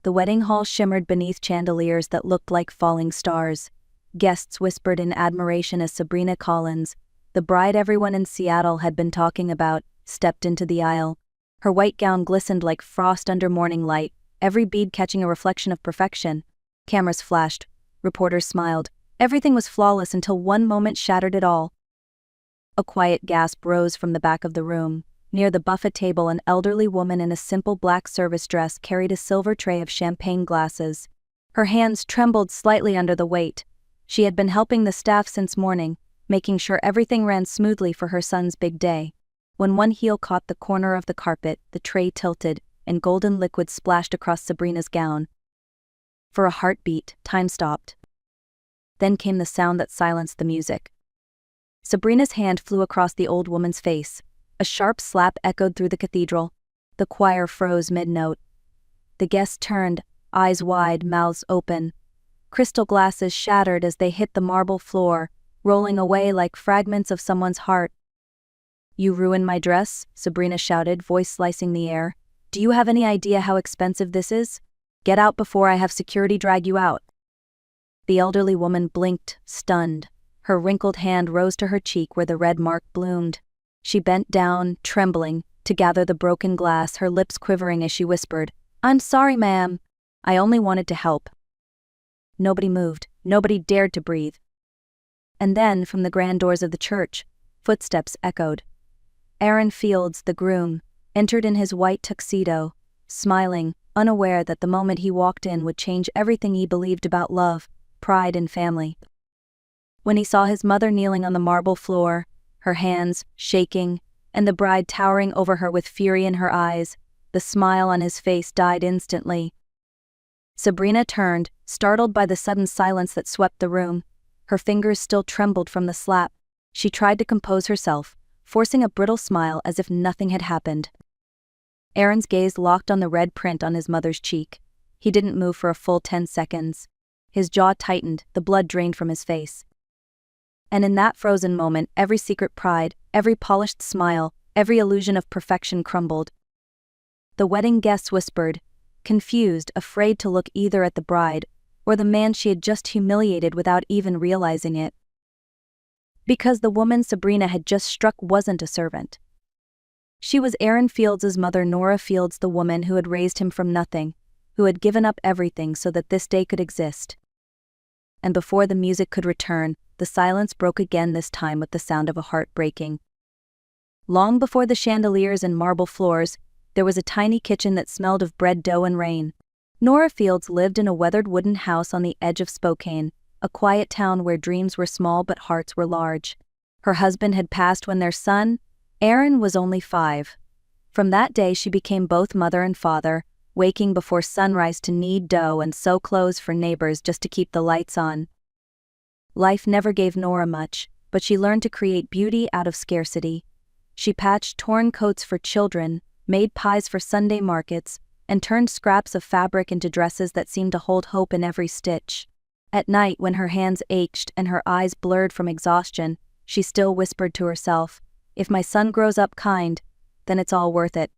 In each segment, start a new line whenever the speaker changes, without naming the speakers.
The wedding hall shimmered beneath chandeliers that looked like falling stars. Guests whispered in admiration as Sabrina Collins, the bride everyone in Seattle had been talking about, stepped into the aisle. Her white gown glistened like frost under morning light, every bead catching a reflection of perfection. Cameras flashed. Reporters smiled. Everything was flawless until one moment shattered it all. A quiet gasp rose from the back of the room. Near the buffet table, an elderly woman in a simple black service dress carried a silver tray of champagne glasses. Her hands trembled slightly under the weight. She had been helping the staff since morning, making sure everything ran smoothly for her son's big day. When one heel caught the corner of the carpet, the tray tilted, and golden liquid splashed across Sabrina's gown. For a heartbeat, time stopped. Then came the sound that silenced the music. Sabrina's hand flew across the old woman's face. A sharp slap echoed through the cathedral. The choir froze mid-note. The guests turned, eyes wide, mouths open. Crystal glasses shattered as they hit the marble floor, rolling away like fragments of someone's heart. "You ruined my dress," Sabrina shouted, voice slicing the air. "Do you have any idea how expensive this is? Get out before I have security drag you out." The elderly woman blinked, stunned. Her wrinkled hand rose to her cheek where the red mark bloomed. She bent down, trembling, to gather the broken glass, her lips quivering as she whispered, "I'm sorry, ma'am. I only wanted to help." Nobody moved. Nobody dared to breathe. And then, from the grand doors of the church, footsteps echoed. Nora Fields, the groom, entered in his white tuxedo, smiling, unaware that the moment he walked in would change everything he believed about love, pride, and family. When he saw his mother kneeling on the marble floor, her hands shaking, and the bride towering over her with fury in her eyes, the smile on his face died instantly. Sabrina turned, startled by the sudden silence that swept the room. Her fingers still trembled from the slap. She tried to compose herself, forcing a brittle smile as if nothing had happened. Aaron's gaze locked on the red print on his mother's cheek. He didn't move for a full 10 seconds. His jaw tightened, the blood drained from his face. And in that frozen moment, every secret pride, every polished smile, every illusion of perfection crumbled. The wedding guests whispered, confused, afraid to look either at the bride or the man she had just humiliated without even realizing it. Because the woman Sabrina had just struck wasn't a servant. She was Nora Fields' mother, Nora Fields, the woman who had raised him from nothing, who had given up everything so that this day could exist. And before the music could return, the silence broke again, this time with the sound of a heart breaking. Long before the chandeliers and marble floors, there was a tiny kitchen that smelled of bread dough and rain. Nora Fields lived in a weathered wooden house on the edge of Spokane, a quiet town where dreams were small but hearts were large. Her husband had passed when their son, Aaron, was only 5. From that day she became both mother and father, waking before sunrise to knead dough and sew clothes for neighbors just to keep the lights on. Life never gave Nora much, but she learned to create beauty out of scarcity. She patched torn coats for children, made pies for Sunday markets, and turned scraps of fabric into dresses that seemed to hold hope in every stitch. At night, when her hands ached and her eyes blurred from exhaustion, she still whispered to herself, "If my son grows up kind, then it's all worth it."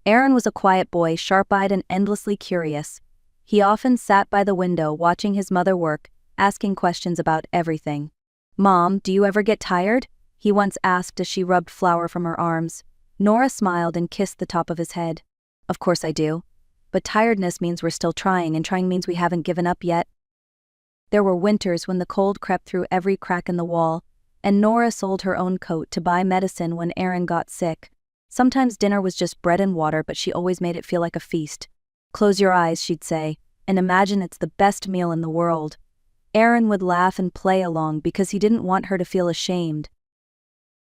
Aaron was a quiet boy, sharp-eyed and endlessly curious. He often sat by the window watching his mother work, asking questions about everything. "Mom, do you ever get tired?" he once asked as she rubbed flour from her arms. Nora smiled and kissed the top of his head. "Of course I do. But tiredness means we're still trying, and trying means we haven't given up yet." There were winters when the cold crept through every crack in the wall, and Nora sold her own coat to buy medicine when Aaron got sick. Sometimes dinner was just bread and water, but she always made it feel like a feast. "Close your eyes," she'd say, "and imagine it's the best meal in the world." Aaron would laugh and play along because he didn't want her to feel ashamed.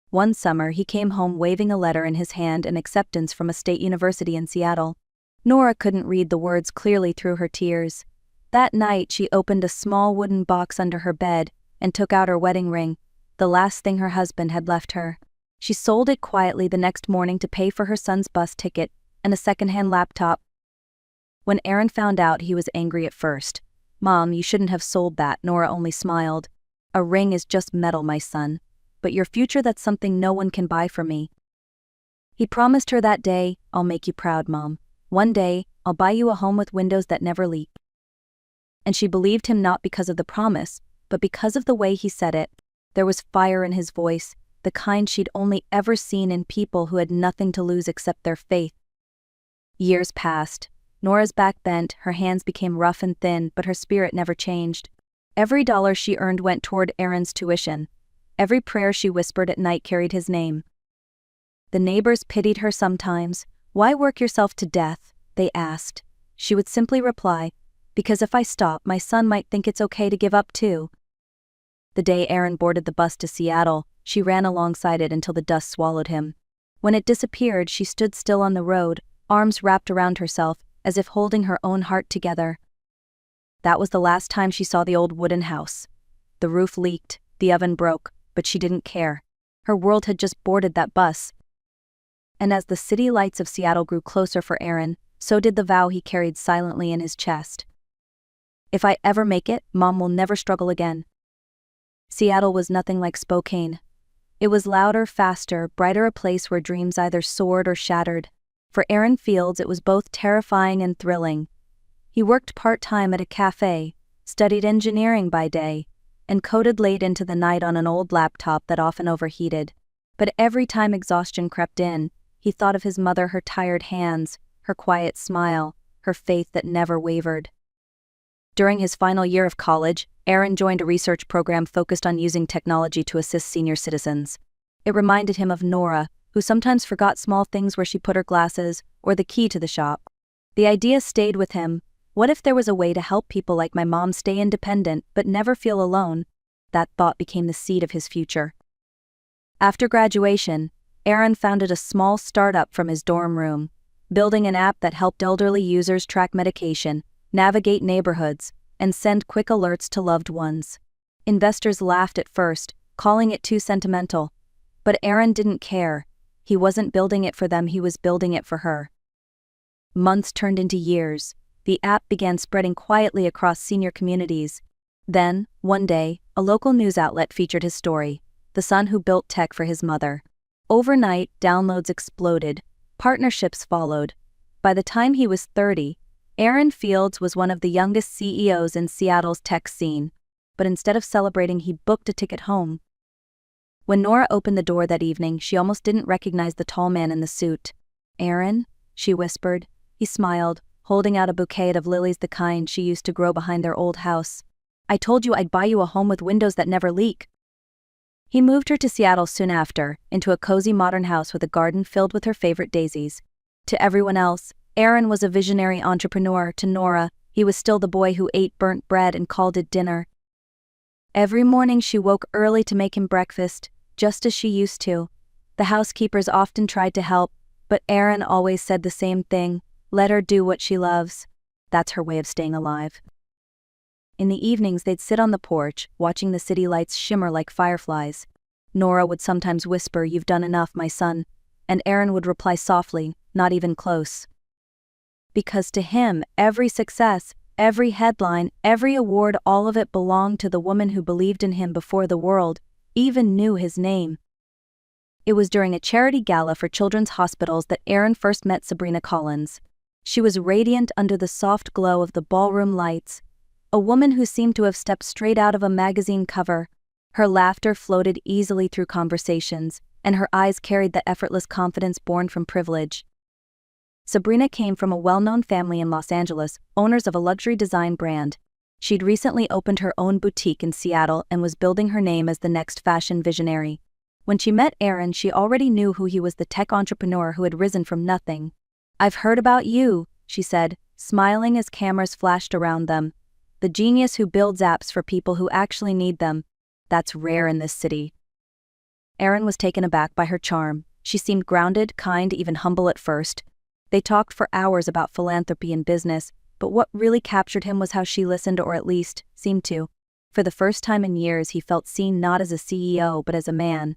One summer, he came home waving a letter in his hand, an acceptance from a state university in Seattle. Nora couldn't read the words clearly through her tears. That night, she opened a small wooden box under her bed and took out her wedding ring, the last thing her husband had left her. She sold it quietly the next morning to pay for her son's bus ticket and a secondhand laptop. When Aaron found out, he was angry at first. "Mom, you shouldn't have sold that," Nora only smiled. "A ring is just metal, my son. But your future, that's something no one can buy for me." He promised her that day, "I'll make you proud, Mom. One day, I'll buy you a home with windows that never leak." And she believed him not because of the promise, but because of the way he said it. There was fire in his voice, the kind she'd only ever seen in people who had nothing to lose except their faith. Years passed. Nora's back bent, her hands became rough and thin, but her spirit never changed. Every dollar she earned went toward Aaron's tuition. Every prayer she whispered at night carried his name. The neighbors pitied her sometimes. "Why work yourself to death?" they asked. She would simply reply, "Because if I stop, my son might think it's okay to give up too." The day Aaron boarded the bus to Seattle, she ran alongside it until the dust swallowed him. When it disappeared, she stood still on the road, arms wrapped around herself, as if holding her own heart together. That was the last time she saw the old wooden house. The roof leaked, the oven broke, but she didn't care. Her world had just boarded that bus. And as the city lights of Seattle grew closer for Aaron, so did the vow he carried silently in his chest. "If I ever make it, Mom will never struggle again." Seattle was nothing like Spokane. It was louder, faster, brighter, a place where dreams either soared or shattered. For Aaron Fields, it was both terrifying and thrilling. He worked part-time at a cafe, studied engineering by day, and coded late into the night on an old laptop that often overheated. But every time exhaustion crept in, he thought of his mother, her tired hands, her quiet smile, her faith that never wavered. During his final year of college, Aaron joined a research program focused on using technology to assist senior citizens. It reminded him of Nora, who sometimes forgot small things where she put her glasses, or the key to the shop. The idea stayed with him. What if there was a way to help people like my mom stay independent but never feel alone? That thought became the seed of his future. After graduation, Aaron founded a small startup from his dorm room, building an app that helped elderly users track medication, navigate neighborhoods, and send quick alerts to loved ones. Investors laughed at first, calling it too sentimental. But Aaron didn't care. He wasn't building it for them, he was building it for her. Months turned into years. The app began spreading quietly across senior communities. Then, one day, a local news outlet featured his story, the son who built tech for his mother. Overnight, downloads exploded. Partnerships followed. By the time he was 30, Aaron Fields was one of the youngest CEOs in Seattle's tech scene. But instead of celebrating, he booked a ticket home. When Nora opened the door that evening, she almost didn't recognize the tall man in the suit. "Aaron?" she whispered. He smiled, holding out a bouquet of lilies, the kind she used to grow behind their old house. "I told you I'd buy you a home with windows that never leak." He moved her to Seattle soon after, into a cozy modern house with a garden filled with her favorite daisies. To everyone else, Aaron was a visionary entrepreneur. To Nora, he was still the boy who ate burnt bread and called it dinner. Every morning she woke early to make him breakfast, just as she used to. The housekeepers often tried to help, but Aaron always said the same thing: let her do what she loves. That's her way of staying alive. In the evenings they'd sit on the porch, watching the city lights shimmer like fireflies. Nora would sometimes whisper, "You've done enough, my son," and Aaron would reply softly, "Not even close." Because to him, every success, every headline, every award, all of it belonged to the woman who believed in him before the world even knew his name. It was during a charity gala for children's hospitals that Aaron first met Sabrina Collins. She was radiant under the soft glow of the ballroom lights, a woman who seemed to have stepped straight out of a magazine cover. Her laughter floated easily through conversations, and her eyes carried the effortless confidence born from privilege. Sabrina came from a well-known family in Los Angeles, owners of a luxury design brand. She'd recently opened her own boutique in Seattle and was building her name as the next fashion visionary. When she met Aaron, she already knew who he was, the tech entrepreneur who had risen from nothing. "I've heard about you," she said, smiling as cameras flashed around them. "The genius who builds apps for people who actually need them. That's rare in this city." Aaron was taken aback by her charm. She seemed grounded, kind, even humble at first. They talked for hours about philanthropy and business, but what really captured him was how she listened, or at least, seemed to. For the first time in years, he felt seen not as a CEO but as a man.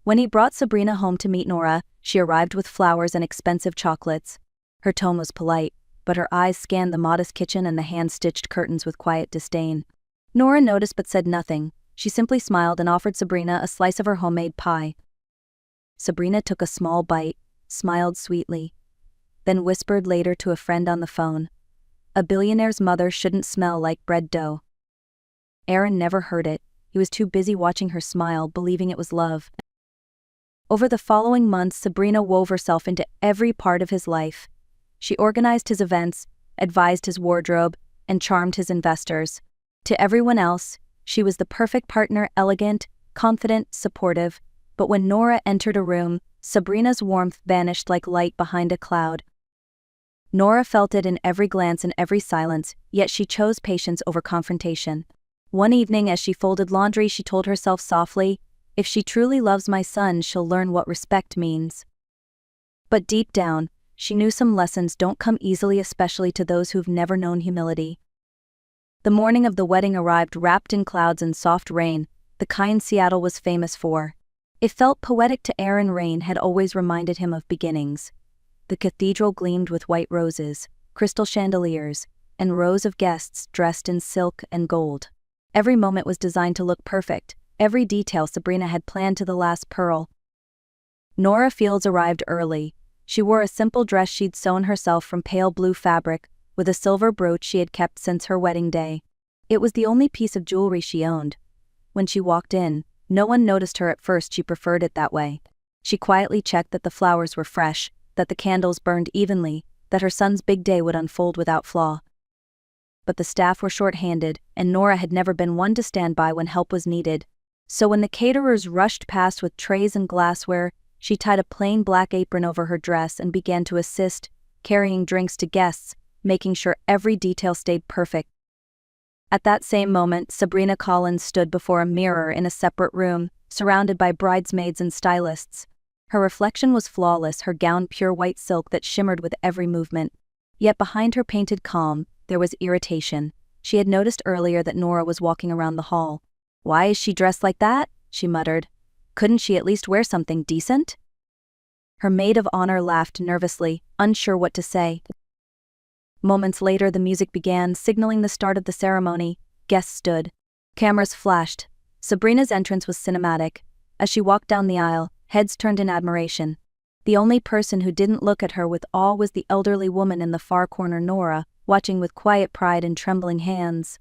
When he brought Sabrina home to meet Nora, she arrived with flowers and expensive chocolates. Her tone was polite, but her eyes scanned the modest kitchen and the hand-stitched curtains with quiet disdain. Nora noticed but said nothing. She simply smiled and offered Sabrina a slice of her homemade pie. Sabrina took a small bite, smiled sweetly. then whispered later to a friend on the phone. A billionaire's mother shouldn't smell like bread dough. Aaron never heard it. He was too busy watching her smile, believing it was love. Over the following months, Sabrina wove herself into every part of his life. She organized his events, advised his wardrobe, and charmed his investors. To everyone else, she was the perfect partner, elegant, confident, supportive. But when Nora entered a room, Sabrina's warmth vanished like light behind a cloud. Nora felt it in every glance and every silence, yet she chose patience over confrontation. One evening, as she folded laundry, she told herself softly, "If she truly loves my son, she'll learn what respect means." But deep down, she knew some lessons don't come easily, especially to those who've never known humility. The morning of the wedding arrived wrapped in clouds and soft rain, the kind Seattle was famous for. It felt poetic to Aaron. Rain had always reminded him of beginnings. The cathedral gleamed with white roses, crystal chandeliers, and rows of guests dressed in silk and gold. Every moment was designed to look perfect, every detail Sabrina had planned to the last pearl. Nora Fields arrived early. She wore a simple dress she'd sewn herself from pale blue fabric, with a silver brooch she had kept since her wedding day. It was the only piece of jewelry she owned. When she walked in, no one noticed her at first. She preferred it that way. She quietly checked that the flowers were fresh, that the candles burned evenly, that her son's big day would unfold without flaw. But the staff were short-handed, and Nora had never been one to stand by when help was needed. So when the caterers rushed past with trays and glassware, she tied a plain black apron over her dress and began to assist, carrying drinks to guests, making sure every detail stayed perfect. At that same moment, Sabrina Collins stood before a mirror in a separate room, surrounded by bridesmaids and stylists. Her reflection was flawless, her gown pure white silk that shimmered with every movement. Yet behind her painted calm, there was irritation. She had noticed earlier that Nora was walking around the hall. "Why is she dressed like that?" she muttered. "Couldn't she at least wear something decent?" Her maid of honor laughed nervously, unsure what to say. Moments later, the music began, signaling the start of the ceremony. Guests stood. Cameras flashed. Sabrina's entrance was cinematic. As she walked down the aisle, heads turned in admiration. The only person who didn't look at her with awe was the elderly woman in the far corner, Nora, watching with quiet pride and trembling hands.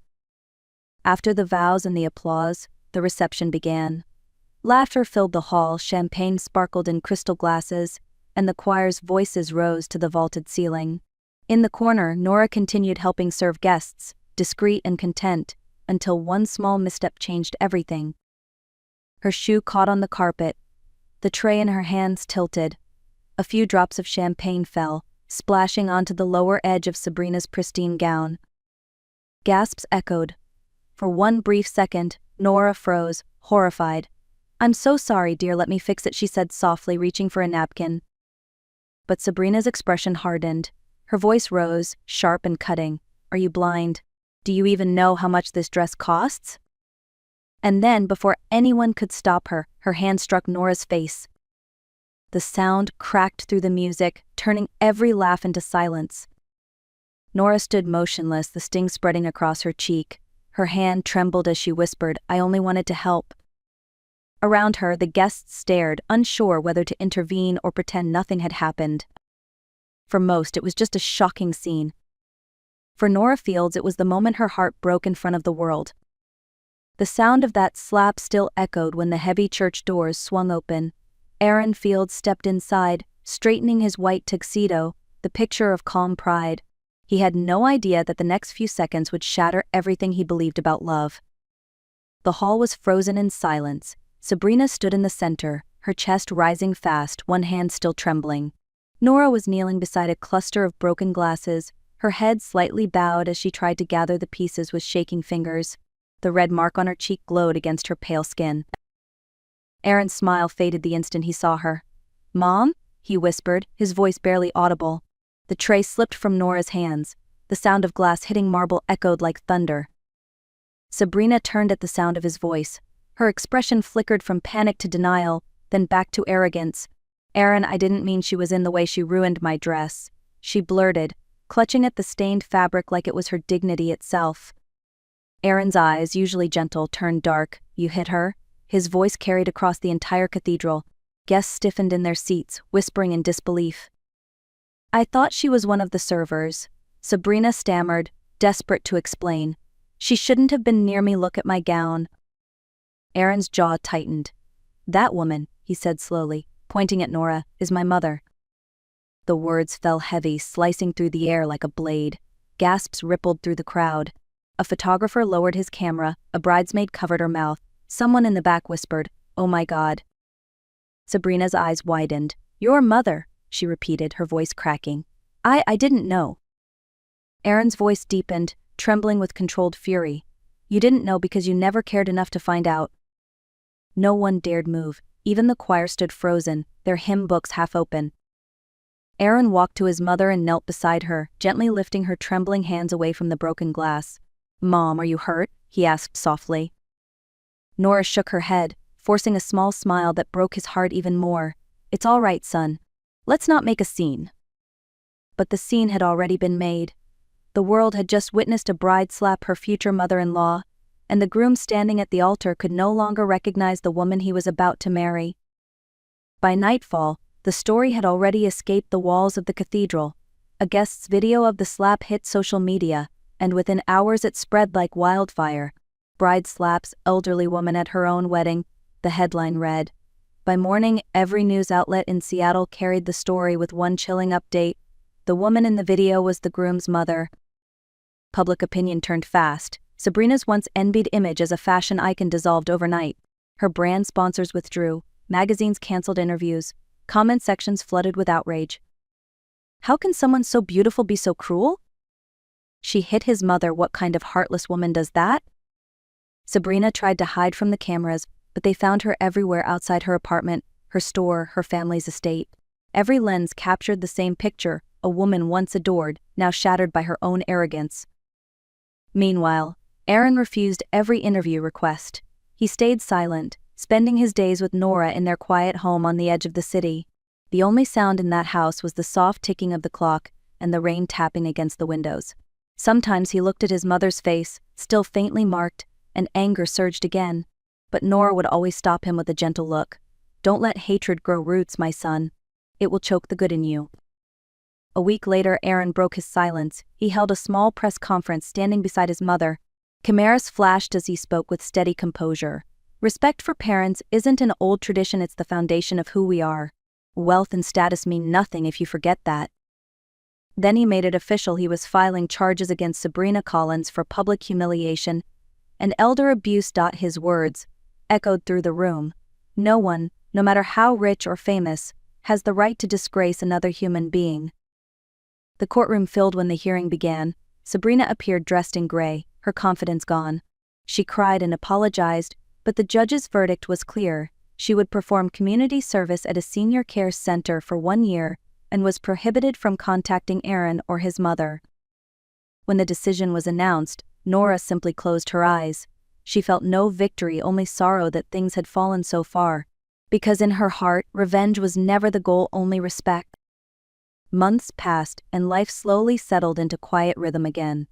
After the vows and the applause, the reception began. Laughter filled the hall, champagne sparkled in crystal glasses, and the choir's voices rose to the vaulted ceiling. In the corner, Nora continued helping serve guests, discreet and content, until one small misstep changed everything. Her shoe caught on the carpet. The tray in her hands tilted. A few drops of champagne fell, splashing onto the lower edge of Sabrina's pristine gown. Gasps echoed. For one brief second, Nora froze, horrified. "I'm so sorry, dear, let me fix it," she said softly, reaching for a napkin. But Sabrina's expression hardened. Her voice rose, sharp and cutting. "Are you blind? Do you even know how much this dress costs?" And then, before anyone could stop her, her hand struck Nora's face. The sound cracked through the music, turning every laugh into silence. Nora stood motionless, the sting spreading across her cheek. Her hand trembled as she whispered, "I only wanted to help." Around her, the guests stared, unsure whether to intervene or pretend nothing had happened. For most, it was just a shocking scene. For Nora Fields, it was the moment her heart broke in front of the world. The sound of that slap still echoed when the heavy church doors swung open. Aaron Fields stepped inside, straightening his white tuxedo, the picture of calm pride. He had no idea that the next few seconds would shatter everything he believed about love. The hall was frozen in silence. Sabrina stood in the center, her chest rising fast, one hand still trembling. Nora was kneeling beside a cluster of broken glasses, her head slightly bowed as she tried to gather the pieces with shaking fingers. The red mark on her cheek glowed against her pale skin. Aaron's smile faded the instant he saw her. "Mom?" he whispered, his voice barely audible. The tray slipped from Nora's hands. The sound of glass hitting marble echoed like thunder. Sabrina turned at the sound of his voice. Her expression flickered from panic to denial, then back to arrogance. "Aaron, I didn't mean she was in the way. She ruined my dress," she blurted, clutching at the stained fabric like it was her dignity itself. Aaron's eyes, usually gentle, turned dark. "You hit her?" His voice carried across the entire cathedral. Guests stiffened in their seats, whispering in disbelief. I thought she was one of the servers. Sabrina stammered, desperate to explain. She shouldn't have been near me. Look at my gown. Aaron's jaw tightened. That woman, he said slowly, pointing at Nora, is my mother. The words fell heavy, slicing through the air like a blade. Gasps rippled through the crowd. A photographer lowered his camera, a bridesmaid covered her mouth. Someone in the back whispered, "Oh my God." Sabrina's eyes widened. Your mother, she repeated, her voice cracking. I didn't know. Aaron's voice deepened, trembling with controlled fury. You didn't know because you never cared enough to find out. No one dared move. Even the choir stood frozen, their hymn books half open. Aaron walked to his mother and knelt beside her, gently lifting her trembling hands away from the broken glass. Mom, are you hurt? He asked softly. Nora shook her head, forcing a small smile that broke his heart even more. It's all right, son. Let's not make a scene. But the scene had already been made. The world had just witnessed a bride slap her future mother-in-law, and the groom standing at the altar could no longer recognize the woman he was about to marry. By nightfall, the story had already escaped the walls of the cathedral. A guest's video of the slap hit social media, and within hours it spread like wildfire. Bride slaps elderly woman at her own wedding, the headline read. By morning, every news outlet in Seattle carried the story with one chilling update. The woman in the video was the groom's mother. Public opinion turned fast. Sabrina's once envied image as a fashion icon dissolved overnight. Her brand sponsors withdrew, magazines canceled interviews, comment sections flooded with outrage. How can someone so beautiful be so cruel? She hit his mother. What kind of heartless woman does that? Sabrina tried to hide from the cameras, but they found her everywhere outside her apartment, her store, her family's estate. Every lens captured the same picture, a woman once adored, now shattered by her own arrogance. Meanwhile, Aaron refused every interview request. He stayed silent, spending his days with Nora in their quiet home on the edge of the city. The only sound in that house was the soft ticking of the clock and the rain tapping against the windows. Sometimes he looked at his mother's face, still faintly marked, and anger surged again. But Nora would always stop him with a gentle look. Don't let hatred grow roots, my son. It will choke the good in you. A week later, Aaron broke his silence. He held a small press conference standing beside his mother. Cameras flashed as he spoke with steady composure. Respect for parents isn't an old tradition, it's the foundation of who we are. Wealth and status mean nothing if you forget that. Then he made it official. He was filing charges against Sabrina Collins for public humiliation and elder abuse. His words echoed through the room. No one, no matter how rich or famous, has the right to disgrace another human being. The courtroom filled when the hearing began. Sabrina appeared dressed in gray, her confidence gone. She cried and apologized, but the judge's verdict was clear. She would perform community service at a senior care center for 1 year and was prohibited from contacting Aaron or his mother. When the decision was announced, Nora simply closed her eyes. She felt no victory, only sorrow that things had fallen so far. Because in her heart, revenge was never the goal, only respect. Months passed, and life slowly settled into quiet rhythm again.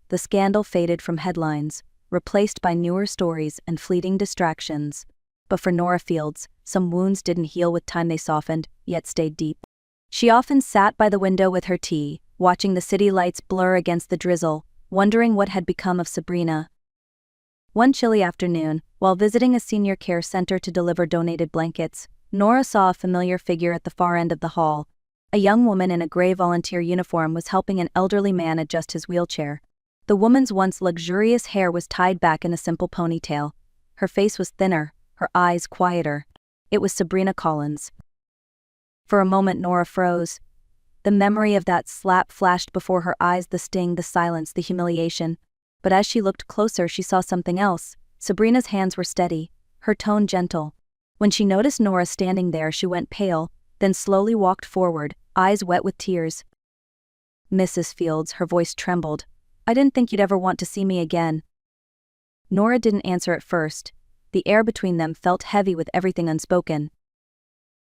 The scandal faded from headlines, replaced by newer stories and fleeting distractions. But for Nora Fields, some wounds didn't heal with time. They softened, yet stayed deep. She often sat by the window with her tea, watching the city lights blur against the drizzle, wondering what had become of Sabrina. One chilly afternoon, while visiting a senior care center to deliver donated blankets, Nora saw a familiar figure at the far end of the hall. A young woman in a gray volunteer uniform was helping an elderly man adjust his wheelchair. The woman's once luxurious hair was tied back in a simple ponytail. Her face was thinner, her eyes quieter. It was Sabrina Collins. For a moment Nora froze. The memory of that slap flashed before her eyes, the sting, the silence, the humiliation. But as she looked closer, she saw something else. Sabrina's hands were steady, her tone gentle. When she noticed Nora standing there, she went pale, then slowly walked forward, eyes wet with tears. Mrs. Fields, her voice trembled. I didn't think you'd ever want to see me again. Nora didn't answer at first. The air between them felt heavy with everything unspoken.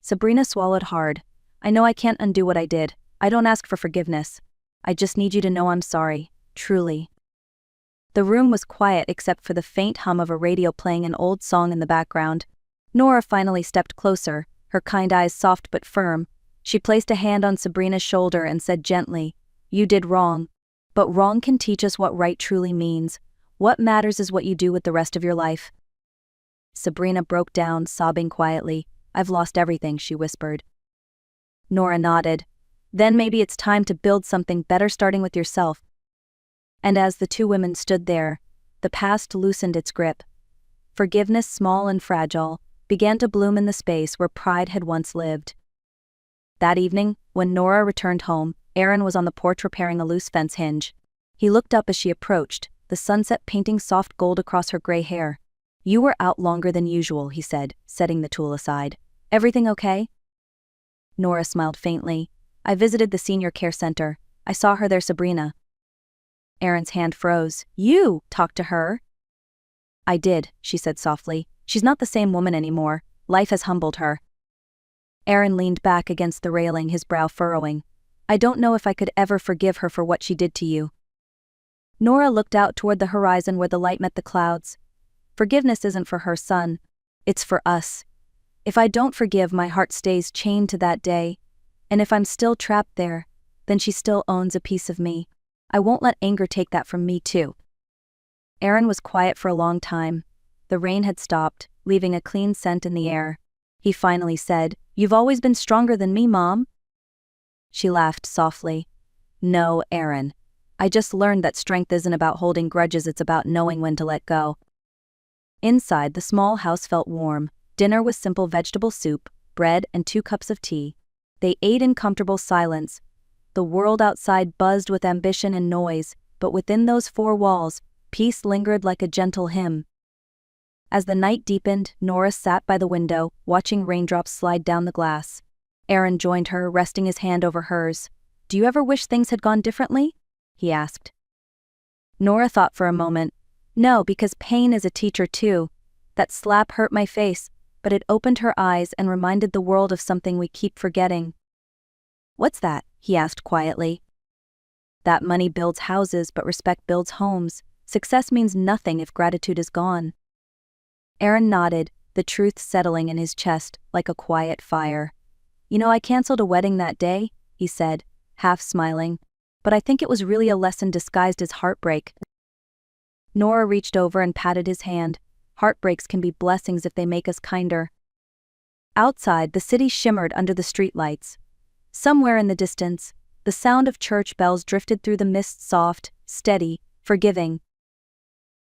Sabrina swallowed hard. I know I can't undo what I did. I don't ask for forgiveness. I just need you to know I'm sorry, truly. The room was quiet except for the faint hum of a radio playing an old song in the background. Nora finally stepped closer, her kind eyes soft but firm. She placed a hand on Sabrina's shoulder and said gently, "You did wrong. But wrong can teach us what right truly means. What matters is what you do with the rest of your life." Sabrina broke down, sobbing quietly. "I've lost everything," she whispered. Nora nodded. "Then maybe it's time to build something better, starting with yourself." And as the two women stood there, the past loosened its grip. Forgiveness, small and fragile, began to bloom in the space where pride had once lived. That evening, when Nora returned home, Aaron was on the porch repairing a loose fence hinge. He looked up as she approached, the sunset painting soft gold across her gray hair. "You were out longer than usual," he said, setting the tool aside. "Everything okay?" Nora smiled faintly. "I visited the senior care center. I saw her there, Sabrina." Aaron's hand froze. "You talked to her?" "I did," she said softly. "She's not the same woman anymore. Life has humbled her." Aaron leaned back against the railing, his brow furrowing. "I don't know if I could ever forgive her for what she did to you." Nora looked out toward the horizon where the light met the clouds. "Forgiveness isn't for her, son. It's for us. If I don't forgive, my heart stays chained to that day. And if I'm still trapped there, then she still owns a piece of me. I won't let anger take that from me, too." Aaron was quiet for a long time. The rain had stopped, leaving a clean scent in the air. He finally said, "You've always been stronger than me, Mom." She laughed softly. "No, Aaron. I just learned that strength isn't about holding grudges, it's about knowing when to let go." Inside, the small house felt warm. Dinner was simple vegetable soup, bread, and 2 cups of tea. They ate in comfortable silence. The world outside buzzed with ambition and noise, but within those 4 walls, peace lingered like a gentle hymn. As the night deepened, Nora sat by the window, watching raindrops slide down the glass. Aaron joined her, resting his hand over hers. "Do you ever wish things had gone differently?" he asked. Nora thought for a moment. "No, because pain is a teacher too. That slap hurt my face, but it opened her eyes and reminded the world of something we keep forgetting." "What's that?" he asked quietly. "That money builds houses, but respect builds homes. Success means nothing if gratitude is gone." Aaron nodded, the truth settling in his chest like a quiet fire. "You know, I canceled a wedding that day," he said, half smiling, "but I think it was really a lesson disguised as heartbreak." Nora reached over and patted his hand. Heartbreaks can be blessings if they make us kinder. Outside, the city shimmered under the streetlights. Somewhere in the distance, the sound of church bells drifted through the mist, soft, steady, forgiving.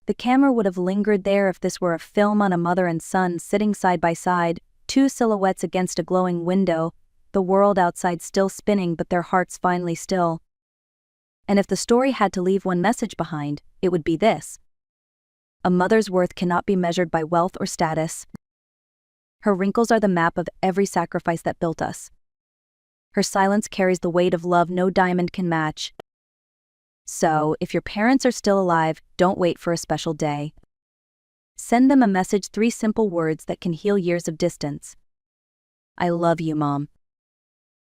The camera would have lingered there if this were a film on a mother and son sitting side by side, 2 silhouettes against a glowing window, the world outside still spinning but their hearts finally still. And if the story had to leave one message behind, it would be this: a mother's worth cannot be measured by wealth or status. Her wrinkles are the map of every sacrifice that built us. Her silence carries the weight of love no diamond can match. So, if your parents are still alive, don't wait for a special day. Send them a message, 3 simple words that can heal years of distance. "I love you, Mom."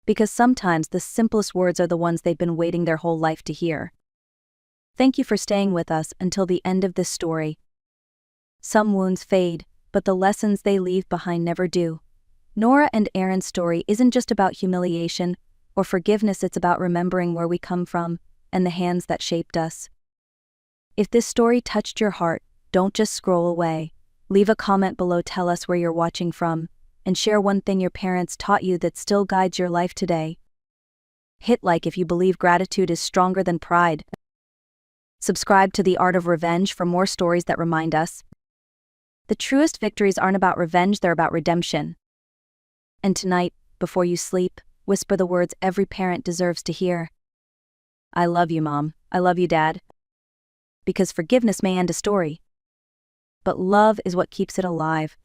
Because sometimes the simplest words are the ones they've been waiting their whole life to hear. Thank you for staying with us until the end of this story. Some wounds fade, but the lessons they leave behind never do. Nora and Aaron's story isn't just about humiliation or forgiveness, it's about remembering where we come from and the hands that shaped us. If this story touched your heart, don't just scroll away. Leave a comment below, tell us where you're watching from, and share one thing your parents taught you that still guides your life today. Hit like if you believe gratitude is stronger than pride. Subscribe to The Art of Revenge for more stories that remind us the truest victories aren't about revenge, they're about redemption. And tonight, before you sleep, whisper the words every parent deserves to hear. I love you, Mom. I love you, Dad. Because forgiveness may end a story, but love is what keeps it alive.